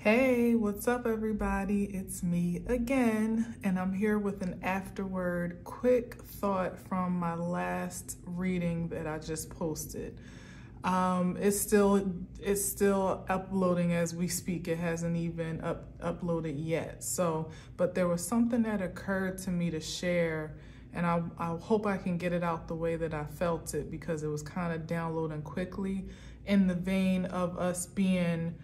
Hey, what's up, everybody? It's me again, and I'm here with an afterword quick thought from my last reading that I just posted. It's still uploading as we speak. It hasn't even uploaded yet. But there was something that occurred to me to share, and I hope I can get it out the way that I felt it, because it was kind of downloading quickly in the vein of us being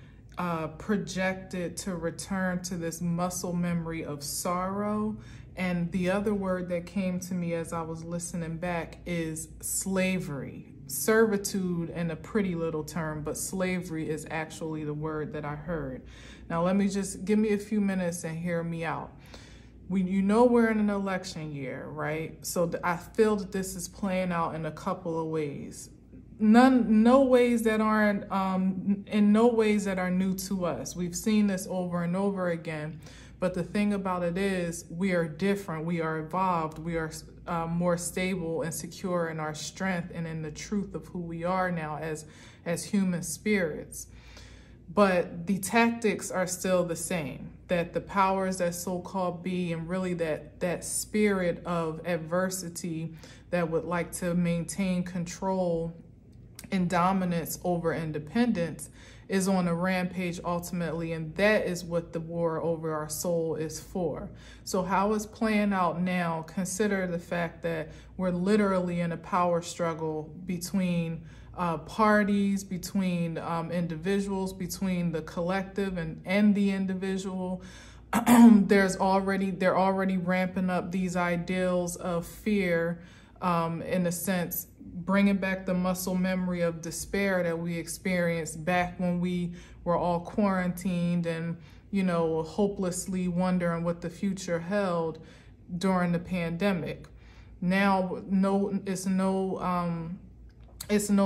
projected to return to this muscle memory of sorrow. And the other word that came to me as I was listening back is slavery. Servitude, and a pretty little term, but slavery is actually the word that I heard. Now let me just give me a few minutes and hear me out. We're in an election year, right? So I feel that this is playing out in a couple of ways. In no ways that are new to us. We've seen this over and over again. But the thing about it is, we are different. We are evolved. We are more stable and secure in our strength and in the truth of who we are now as human spirits. But the tactics are still the same. That the powers that so-called be, and really that spirit of adversity that would like to maintain control and dominance over independence, is on a rampage ultimately, and that is what the war over our soul is for. So how it's playing out now, consider the fact that we're literally in a power struggle between parties, between individuals, between the collective and the individual. They're already ramping up these ideals of fear, in a sense, bringing back the muscle memory of despair that we experienced back when we were all quarantined and, hopelessly wondering what the future held during the pandemic. Now, it's no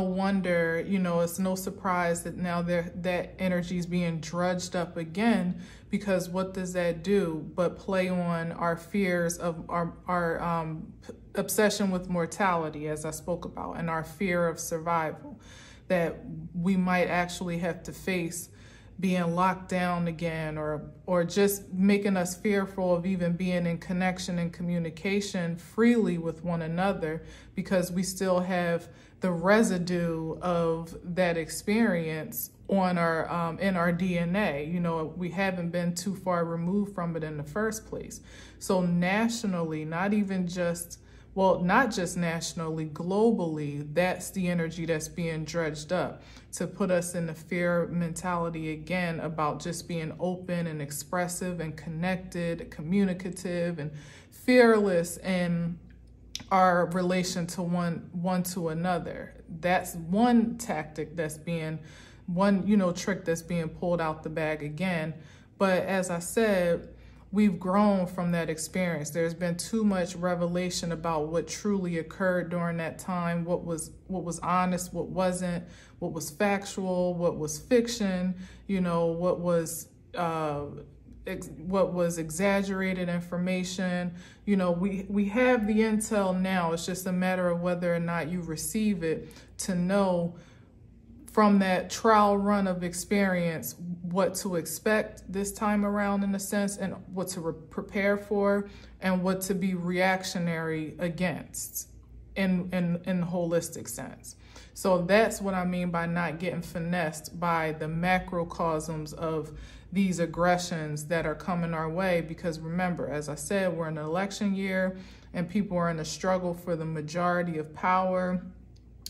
wonder, it's no surprise that now that energy is being drudged up again, because what does that do but play on our fears of our obsession with mortality, as I spoke about, and our fear of survival, that we might actually have to face being locked down again, or just making us fearful of even being in connection and communication freely with one another, because we still have the residue of that experience on our in our DNA. We haven't been too far removed from it in the first place. So nationally, not just nationally, globally, that's the energy that's being dredged up to put us in the fear mentality again about just being open and expressive and connected, communicative and fearless in our relation to one to another. That's one tactic that's being, trick that's being pulled out the bag again. But as I said, we've grown from that experience. There's been too much revelation about what truly occurred during that time, what was honest, what wasn't, what was factual, what was fiction, what was exaggerated information. We have the intel now. It's just a matter of whether or not you receive it, to know from that trial run of experience what to expect this time around, in a sense, and what to prepare for, and what to be reactionary against in holistic sense. So that's what I mean by not getting finessed by the macrocosms of these aggressions that are coming our way. Because remember, as I said, we're in an election year and people are in a struggle for the majority of power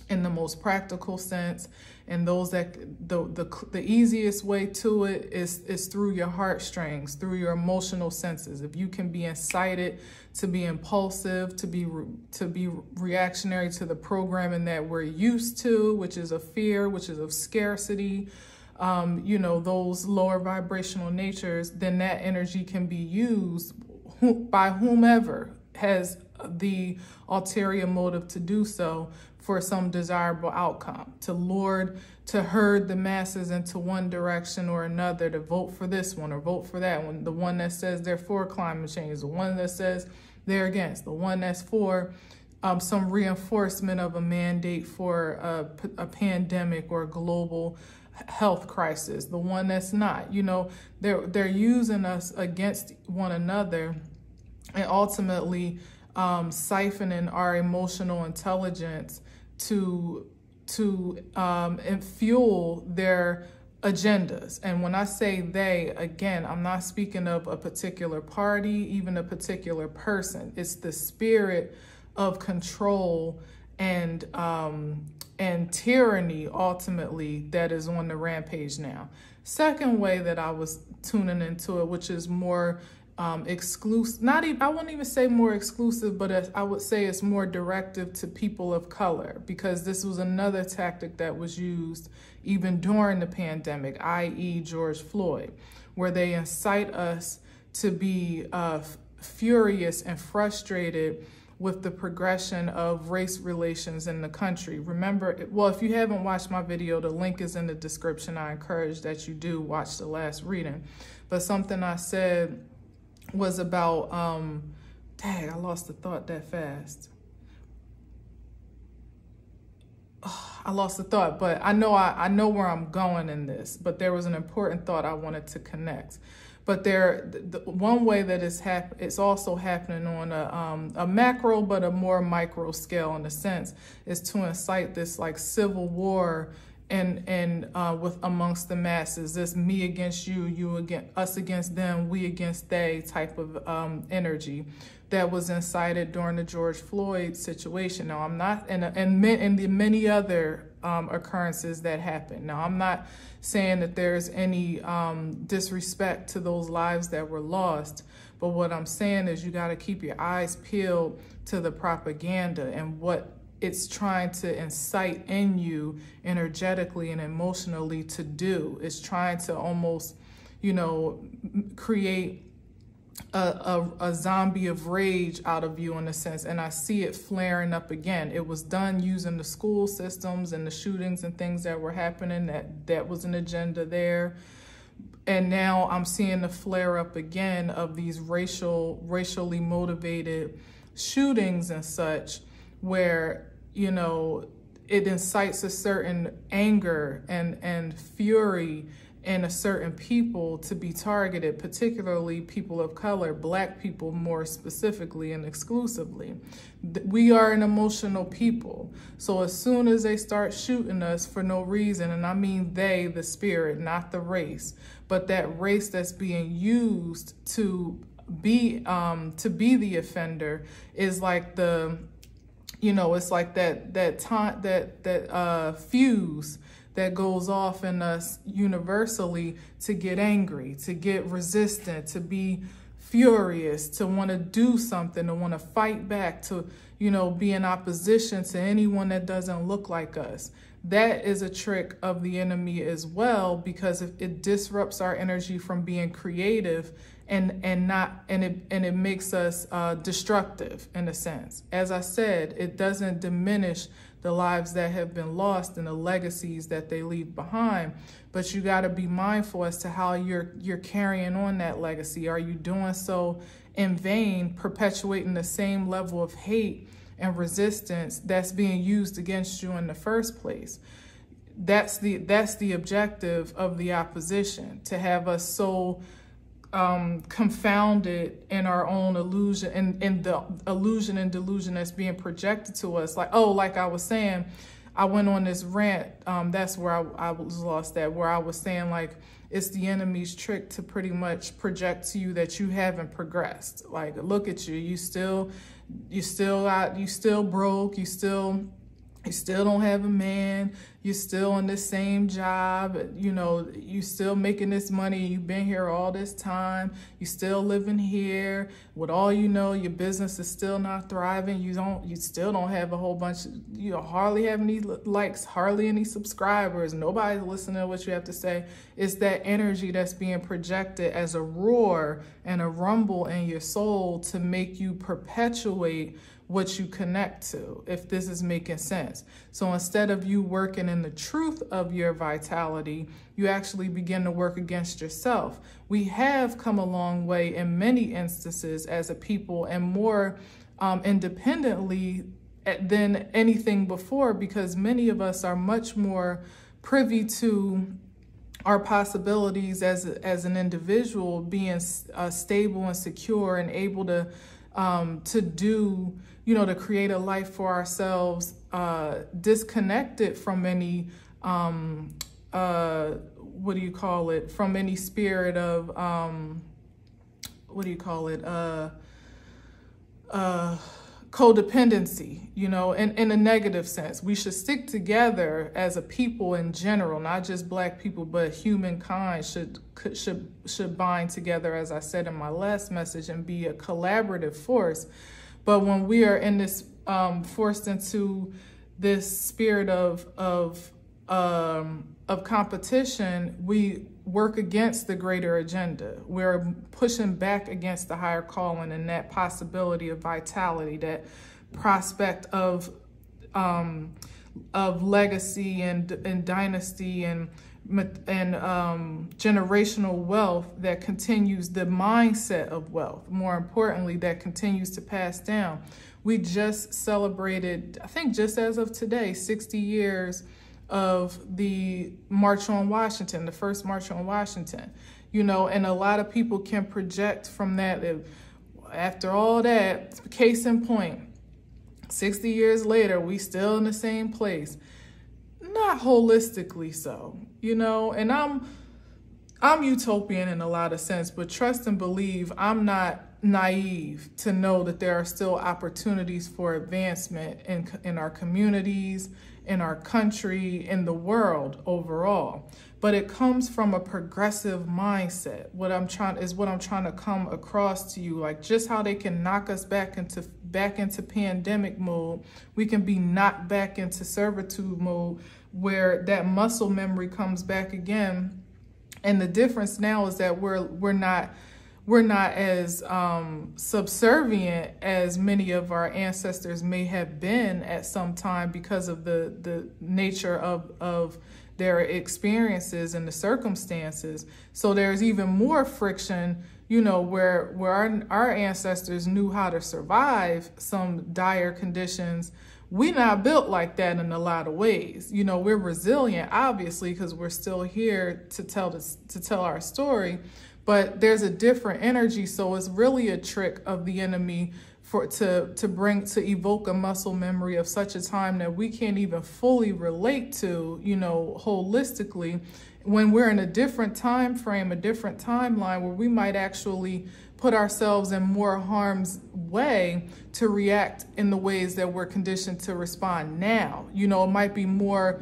in the most practical sense. And those that the easiest way to it is through your heartstrings, through your emotional senses. If you can be incited to be impulsive, to be reactionary to the programming that we're used to, which is of fear, which is of scarcity, those lower vibrational natures, then that energy can be used by whomever has the ulterior motive to do so for some desirable outcome, to herd the masses into one direction or another, to vote for this one or vote for that one, the one that says they're for climate change, the one that says they're against, the one that's for some reinforcement of a mandate for a pandemic or global health crisis, the one that's not. You know, they're using us against one another, and ultimately siphoning our emotional intelligence to and fuel their agendas. And when I say they, again, I'm not speaking of a particular party, even a particular person. It's the spirit of control and tyranny, ultimately, that is on the rampage now. Second way that I was tuning into it, which is more exclusive, I wouldn't even say more exclusive, but I would say it's more directive to people of color, because this was another tactic that was used even during the pandemic, i.e. George Floyd, where they incite us to be furious and frustrated with the progression of race relations in the country. Remember, well, if you haven't watched my video, the link is in the description. I encourage that you do watch the last reading. But something I said was about, dang, I lost the thought that fast. I lost the thought, but I know where I'm going in this, but there was an important thought I wanted to connect. But one way that it's also happening on a macro, but a more micro scale in a sense, is to incite this like civil war and with amongst the masses, this me against you, you against us, against them, we against they type of energy that was incited during the George Floyd situation. Now, I'm not, and the many other occurrences that happened. Now, I'm not saying that there's any disrespect to those lives that were lost, but what I'm saying is you got to keep your eyes peeled to the propaganda and what it's trying to incite in you energetically and emotionally to do. It's trying to almost, you know, create a zombie of rage out of you in a sense. And I see it flaring up again. It was done using the school systems and the shootings and things that were happening. That was an agenda there. And now I'm seeing the flare up again of these racially motivated shootings and such, where, you know, it incites a certain anger and fury in a certain people to be targeted, particularly people of color, Black people more specifically and exclusively. We are an emotional people. So as soon as they start shooting us for no reason, and I mean they, the spirit, not the race, but that race that's being used to be the offender, is like the, you know, it's like that fuse that goes off in us universally to get angry, to get resistant, to be furious, to want to do something, to want to fight back, to, you know, be in opposition to anyone that doesn't look like us. That is a trick of the enemy as well, because it disrupts our energy from being creative and it makes us destructive in a sense. As I said, it doesn't diminish the lives that have been lost and the legacies that they leave behind, but you got to be mindful as to how you're carrying on that legacy. Are you doing so in vain, perpetuating the same level of hate and resistance that's being used against you in the first place? That's the objective of the opposition, to have us so confounded in our own illusion and in the illusion and delusion that's being projected to us. Like, oh, like I was saying, I went on this rant. That's where I was lost at, where I was saying, like, it's the enemy's trick to pretty much project to you that you haven't progressed. Like, look at you, you still broke, you still don't have a man, you're still in the same job, you know, you still making this money, you've been here all this time, you still living here, with all you know, your business is still not thriving, you still don't have a whole bunch, you know, hardly have any likes, hardly any subscribers, nobody's listening to what you have to say. It's that energy that's being projected as a roar and a rumble in your soul to make you perpetuate what you connect to, if this is making sense. So instead of you working in the truth of your vitality, you actually begin to work against yourself. We have come a long way in many instances as a people, and more independently than anything before, because many of us are much more privy to our possibilities as an individual being stable and secure and able to do, to create a life for ourselves, disconnected from any, from any spirit of, codependency, in a negative sense. We should stick together as a people in general, not just Black people, but humankind should bind together, as I said in my last message, and be a collaborative force. But when we are in this, forced into this spirit of competition, we work against the greater agenda. We're pushing back against the higher calling and that possibility of vitality, that prospect of legacy and dynasty and generational wealth that continues, the mindset of wealth, more importantly, that continues to pass down. We just celebrated, I think just as of today, 60 years of the March on Washington, the first March on Washington, and a lot of people can project from that. After all that, case in point, 60 years later, we still in the same place. Not holistically so, and I'm utopian in a lot of sense, but trust and believe I'm not naive to know that there are still opportunities for advancement in our communities, in our country, in the world overall. But it comes from a progressive mindset. What I'm trying to come across to you, like just how they can knock us back into pandemic mode, we can be knocked back into servitude mode, where that muscle memory comes back again. And the difference now is that we're not as subservient as many of our ancestors may have been at some time because of the nature of their experiences and the circumstances. So there's even more friction, where our ancestors knew how to survive some dire conditions. We're not built like that in a lot of ways. We're resilient, obviously, because we're still here to tell our story. But there's a different energy, so it's really a trick of the enemy to evoke a muscle memory of such a time that we can't even fully relate to, holistically, when we're in a different time frame, a different timeline, where we might actually put ourselves in more harm's way to react in the ways that we're conditioned to respond now. It might be more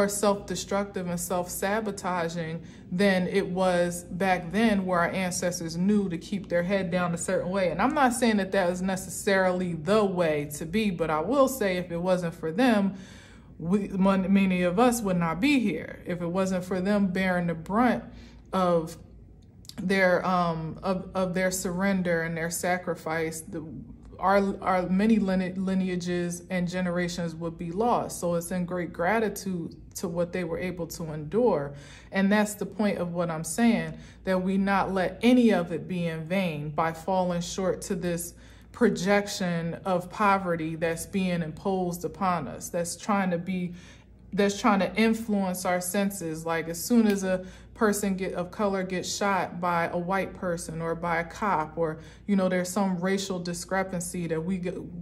self-destructive and self-sabotaging than it was back then, where our ancestors knew to keep their head down a certain way. And I'm not saying that was necessarily the way to be, but I will say if it wasn't for them, many of us would not be here. If it wasn't for them bearing the brunt of their surrender and their sacrifice, our many lineages and generations would be lost. So it's in great gratitude to what they were able to endure. And that's the point of what I'm saying, that we not let any of it be in vain by falling short to this projection of poverty that's being imposed upon us, that's trying to influence our senses. Like as soon as a person of color gets shot by a white person or by a cop, or there's some racial discrepancy, that we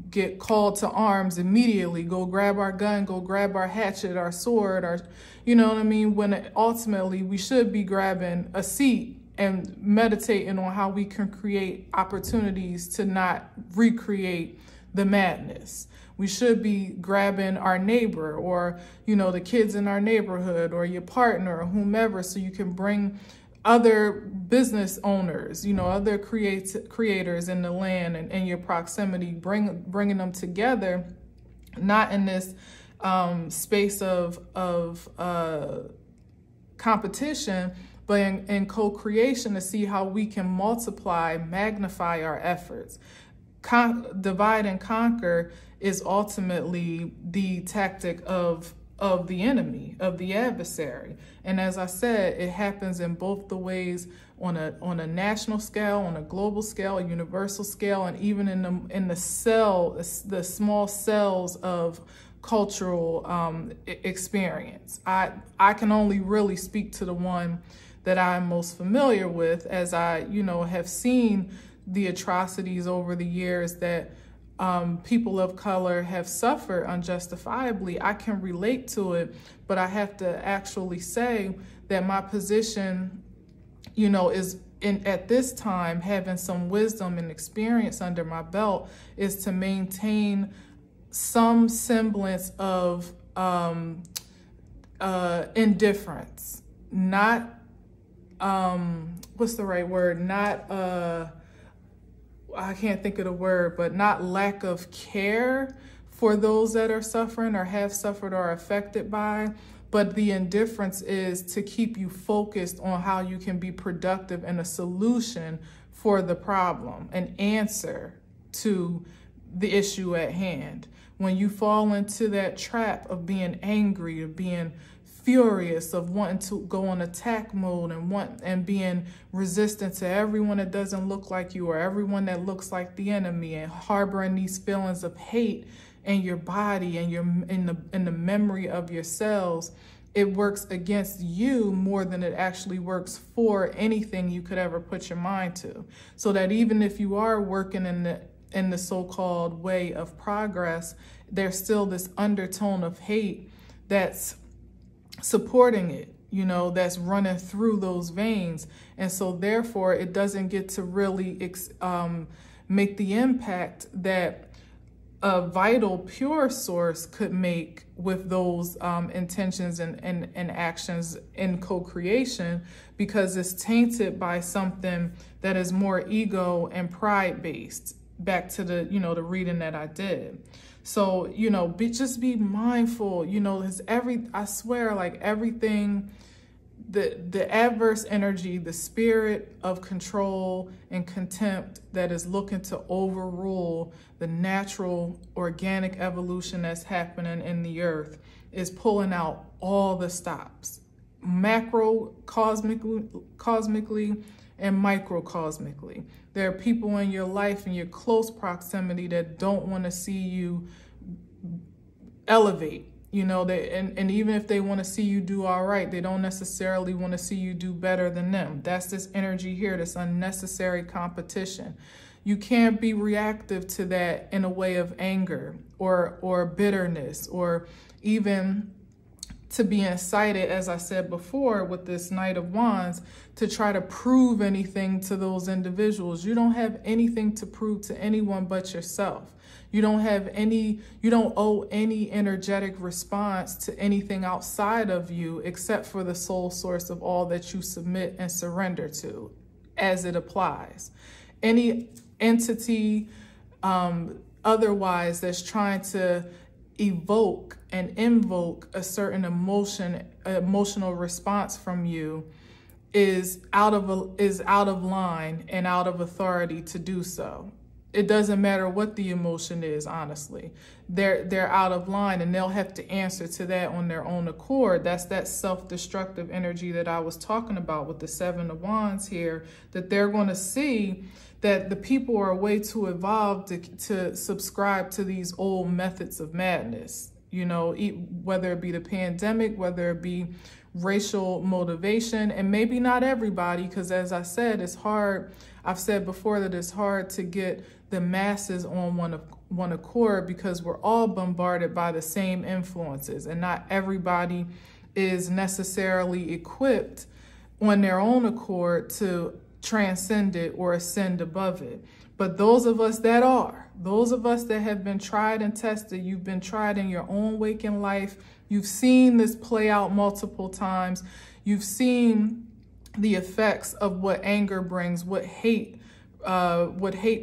get called to arms immediately, go grab our gun, go grab our hatchet, our sword, when ultimately we should be grabbing a seat and meditating on how we can create opportunities to not recreate the madness. We should be grabbing our neighbor, or, the kids in our neighborhood, or your partner, or whomever, so you can bring other business owners, other creators in the land and in your proximity, bringing them together, not in this space of competition, but in co-creation, to see how we can multiply, magnify our efforts. Divide and conquer is ultimately the tactic of the enemy, of the adversary. And as I said, it happens in both the ways, on a national scale, on a global scale, a universal scale, and even in the small cells of cultural experience. I can only really speak to the one that I'm most familiar with, as I, have seen the atrocities over the years that people of color have suffered unjustifiably. I can relate to it, but I have to actually say that my position, is at this time, having some wisdom and experience under my belt, is to maintain some semblance of indifference, not what's the right word? Not I can't think of the word, but not lack of care for those that are suffering or have suffered or are affected by. But the indifference is to keep you focused on how you can be productive and a solution for the problem, an answer to the issue at hand. When you fall into that trap of being angry, of being furious, of wanting to go on attack mode and being resistant to everyone that doesn't look like you or everyone that looks like the enemy, and harboring these feelings of hate in your body and in the memory of your cells, it works against you more than it actually works for anything you could ever put your mind to. So that even if you are working in the so-called way of progress, there's still this undertone of hate that's supporting it, that's running through those veins. And so therefore it doesn't get to really make the impact that a vital, pure source could make with those intentions and actions in co-creation, because it's tainted by something that is more ego and pride based. Back to the, the reading that I did. So, just be mindful, I swear, like everything, the adverse energy, the spirit of control and contempt that is looking to overrule the natural organic evolution that's happening in the earth is pulling out all the stops, macro cosmically and microcosmically. There are people in your life, in your close proximity, that don't want to see you elevate, and even if they want to see you do all right, they don't necessarily want to see you do better than them. That's this energy here, this unnecessary competition. You can't be reactive to that in a way of anger or bitterness, or even to be incited, as I said before, with this Knight of Wands, to try to prove anything to those individuals. You don't have anything to prove to anyone but yourself. You don't owe any energetic response to anything outside of you except for the sole source of all that you submit and surrender to as it applies. Any entity otherwise that's trying to evoke and invoke a certain emotional response from you is out of line and out of authority to do so. It doesn't matter what the emotion is, honestly. They're out of line, and they'll have to answer to that on their own accord. That's that self-destructive energy that I was talking about with the Seven of Wands here, that they're going to see that the people are way too evolved to subscribe to these old methods of madness, whether it be the pandemic, whether it be racial motivation, and maybe not everybody, because as I said, it's hard. I've said before that it's hard to get the masses on one accord because we're all bombarded by the same influences, and not everybody is necessarily equipped on their own accord to transcend it or ascend above it. But those of us that have been tried and tested, you've been tried in your own waking life, you've seen this play out multiple times, you've seen the effects of what anger brings, what hate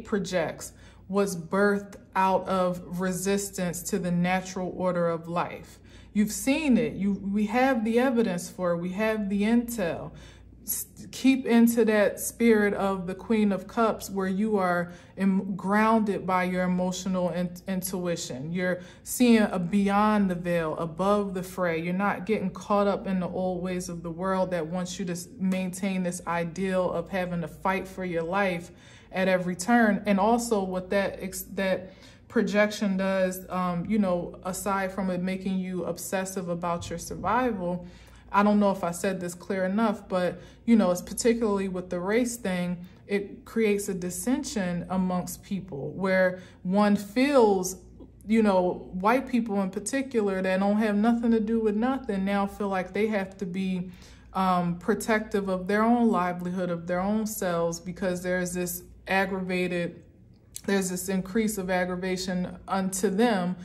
projects, was birthed out of resistance to the natural order of life. You've seen it. We have the evidence for it. We have the intel. Keep into that spirit of the Queen of Cups, where you are grounded by your emotional intuition. You're seeing beyond the veil, above the fray. You're not getting caught up in the old ways of the world that wants you to maintain this ideal of having to fight for your life at every turn. And also what that projection does, you know, aside from it making you obsessive about your survival, I don't know if I said this clear enough, but, you know, it's particularly with the race thing, it creates a dissension amongst people where one feels, you know, white people in particular that don't have nothing to do with nothing now feel like they have to be protective of their own livelihood, of their own selves, because there's this increase of aggravation unto them,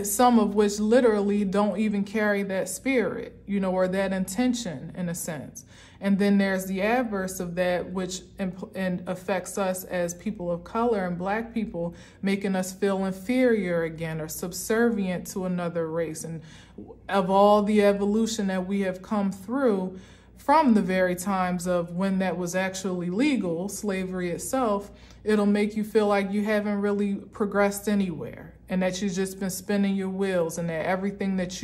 some of which literally don't even carry that spirit, you know, or that intention in a sense. And then there's the adverse of that, which affects us as people of color and Black people, making us feel inferior again or subservient to another race. And of all the evolution that we have come through from the very times of when that was actually legal, slavery itself, it'll make you feel like you haven't really progressed anywhere and that you've just been spinning your wheels, and that everything that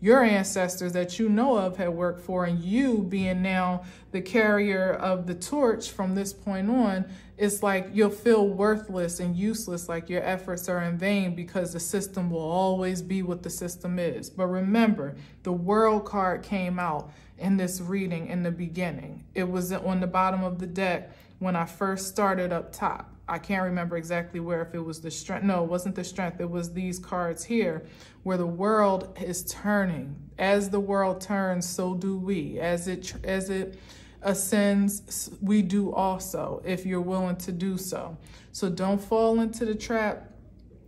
your ancestors that you know of had worked for, and you being now the carrier of the torch from this point on, it's like you'll feel worthless and useless, like your efforts are in vain, because the system will always be what the system is. But remember, the world card came out in this reading in the beginning. It was on the bottom of the deck when I first started up top. I can't remember exactly where, if it was the strength. No, it wasn't the strength. It was these cards here where the world is turning. As the world turns, so do we. As it ascends, we do also, if you're willing to do so. So don't fall into the trap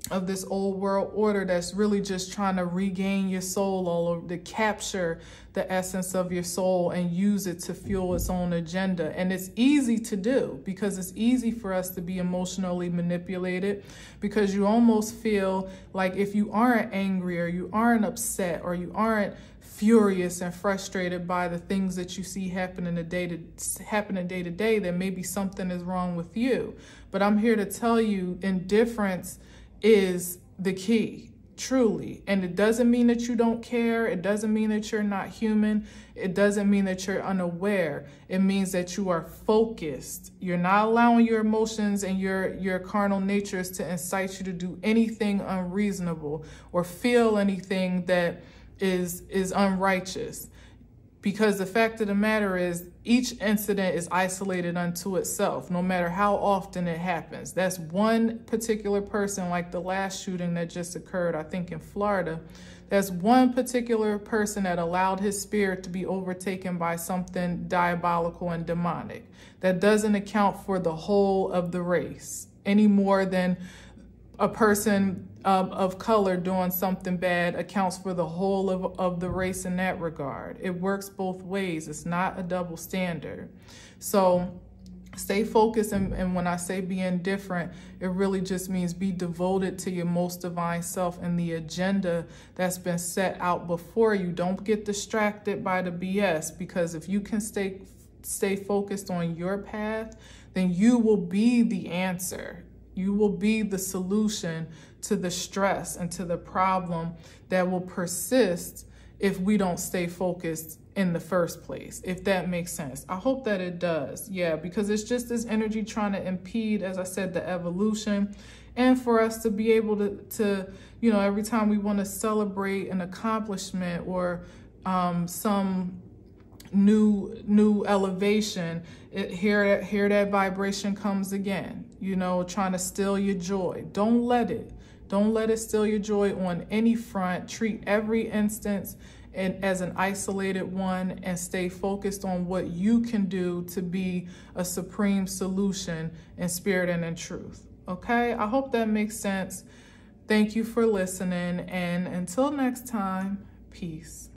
of this old world order that's really just trying to regain your soul all over, to capture the essence of your soul and use it to fuel its own agenda. And it's easy to do, because it's easy for us to be emotionally manipulated, because you almost feel like if you aren't angry or you aren't upset or you aren't furious and frustrated by the things that you see happening day to day, then maybe something is wrong with you. But I'm here to tell you, indifference is the key, truly. And it doesn't mean that you don't care. It doesn't mean that you're not human. It doesn't mean that you're unaware. It means that you are focused. You're not allowing your emotions and your carnal natures to incite you to do anything unreasonable or feel anything that is unrighteous. Because the fact of the matter is, each incident is isolated unto itself, no matter how often it happens. That's one particular person, like the last shooting that just occurred, I think in Florida. That's one particular person that allowed his spirit to be overtaken by something diabolical and demonic. That doesn't account for the whole of the race, any more than a person of color doing something bad accounts for the whole of the race in that regard. It works both ways. It's not a double standard. So stay focused, and when I say be indifferent, it really just means be devoted to your most divine self and the agenda that's been set out before you. Don't get distracted by the BS, because if you can stay focused on your path, then you will be the answer. You will be the solution to the stress and to the problem that will persist if we don't stay focused in the first place, if that makes sense. I hope that it does. Yeah, because it's just this energy trying to impede, as I said, the evolution, and for us to be able to you know, every time we want to celebrate an accomplishment or some new elevation, here that vibration comes again, you know, trying to steal your joy. Don't let it steal your joy on any front. Treat every instance as an isolated one, and stay focused on what you can do to be a supreme solution in spirit and in truth. Okay, I hope that makes sense. Thank you for listening, and until next time, peace.